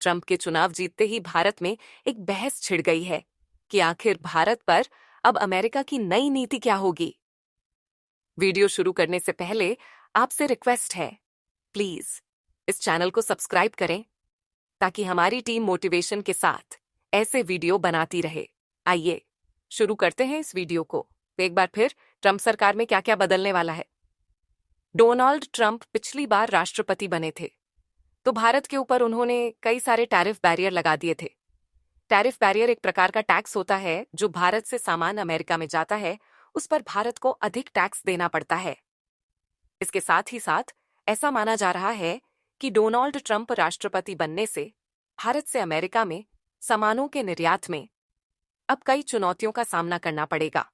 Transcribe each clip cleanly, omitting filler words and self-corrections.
Trump के चुनाव जीतते ही भारत में एक बहस छिड़ गई है कि आखिर भारत पर अब अमेरिका की नई नीति क्या होगी। वीडियो शुरू करने से पहले आपसे रिक्वेस्ट है, प्लीज इस चैनल को सब्सक्राइब करें ताकि हमारी टीम मोटिवेशन के साथ ऐसे वीडियो बनाती रहे। आइए शुरू करते हैं इस वीडियो को। एक बार फिर ट्रंप सरकार में क्या क्या बदलने वाला है। डोनाल्ड ट्रंप पिछली बार राष्ट्रपति बने थे तो भारत के ऊपर उन्होंने कई सारे टैरिफ बैरियर लगा दिए थे। टैरिफ बैरियर एक प्रकार का टैक्स होता है जो भारत से सामान अमेरिका में जाता है उस पर भारत को अधिक टैक्स देना पड़ता है। इसके साथ ही साथ ऐसा माना जा रहा है कि डोनाल्ड ट्रंप राष्ट्रपति बनने से भारत से अमेरिका में सामानों के निर्यात में अब कई चुनौतियों का सामना करना पड़ेगा,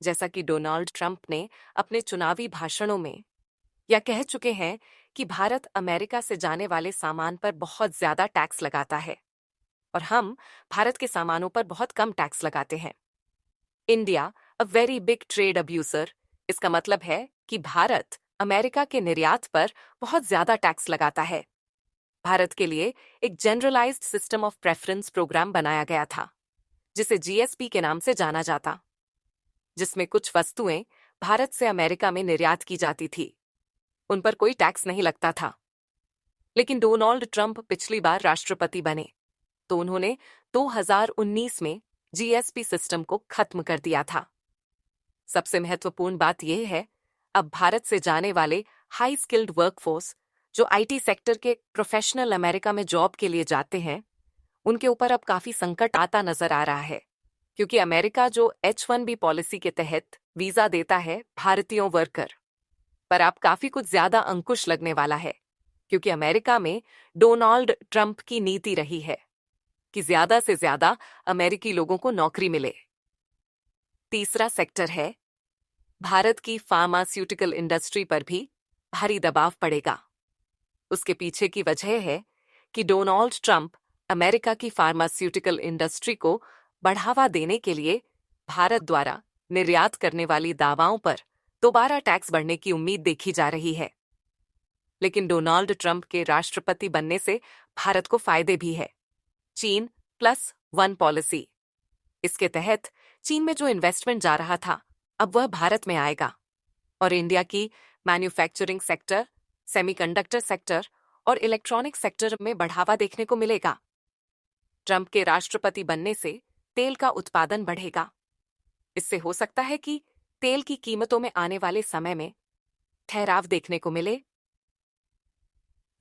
जैसा कि डोनाल्ड ट्रंप ने अपने चुनावी भाषणों में या कह चुके हैं कि भारत अमेरिका से जाने वाले सामान पर बहुत ज्यादा टैक्स लगाता है और हम भारत के सामानों पर बहुत कम टैक्स लगाते हैं। India a very big trade abuser, इसका मतलब है कि भारत अमेरिका के निर्यात पर बहुत ज्यादा टैक्स लगाता है। भारत के लिए एक generalised system of preference programme बनाया गया था जिसे जीएसपी के नाम से जाना जाता, जिसमें कुछ वस्तुएं भारत से अमेरिका में निर्यात की जाती थी, उन पर कोई टैक्स नहीं लगता था। लेकिन डोनाल्ड ट्रंप पिछली बार राष्ट्रपति बने तो उन्होंने 2019 में जीएसपी सिस्टम को खत्म कर दिया था। सबसे महत्वपूर्ण बात यह है, अब भारत से जाने वाले हाई स्किल्ड वर्कफोर्स जो आईटी सेक्टर के प्रोफेशनल अमेरिका में जॉब के लिए जाते हैं, उनके ऊपर अब काफी संकट आता नजर आ रहा है, क्योंकि अमेरिका जो H-1B पॉलिसी के तहत वीजा देता है भारतीयों वर्कर पर अब काफी कुछ ज्यादा अंकुश लगने वाला है, क्योंकि अमेरिका में डोनाल्ड ट्रंप की नीति रही है कि ज्यादा से ज्यादा अमेरिकी लोगों को नौकरी मिले। तीसरा सेक्टर है, भारत की फार्मास्यूटिकल इंडस्ट्री पर भी भारी दबाव पड़ेगा। उसके पीछे की वजह है कि डोनाल्ड ट्रंप अमेरिका की फार्मास्यूटिकल इंडस्ट्री को बढ़ावा देने के लिए भारत द्वारा निर्यात करने वाली दवाओं पर दोबारा टैक्स बढ़ने की उम्मीद देखी जा रही है। लेकिन डोनाल्ड ट्रंप के राष्ट्रपति बनने से भारत को फायदे भी है। चीन +1 पॉलिसी, इसके तहत चीन में जो इन्वेस्टमेंट जा रहा था अब वह भारत में आएगा और इंडिया की मैन्युफैक्चरिंग सेक्टर, सेमीकंडक्टर सेक्टर और इलेक्ट्रॉनिक सेक्टर में बढ़ावा देखने को मिलेगा। ट्रंप के राष्ट्रपति बनने से तेल का उत्पादन बढ़ेगा। इससे हो सकता है कि तेल की कीमतों में आने वाले समय में ठहराव देखने को मिले।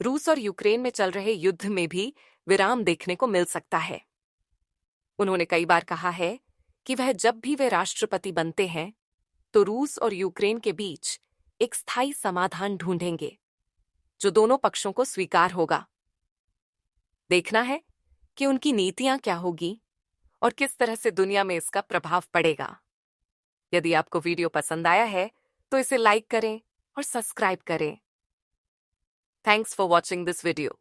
रूस और यूक्रेन में चल रहे युद्ध में भी विराम देखने को मिल सकता है। उन्होंने कई बार कहा है कि वह जब भी वे राष्ट्रपति बनते हैं तो रूस और यूक्रेन के बीच एक स्थायी समाधान ढूंढेंगे जो दोनों पक्षों को स्वीकार होगा। देखना है कि उनकी नीतियां क्या होगी और किस तरह से दुनिया में इसका प्रभाव पड़ेगा। यदि आपको वीडियो पसंद आया है तो इसे लाइक करें और सब्सक्राइब करें। Thanks for watching this video.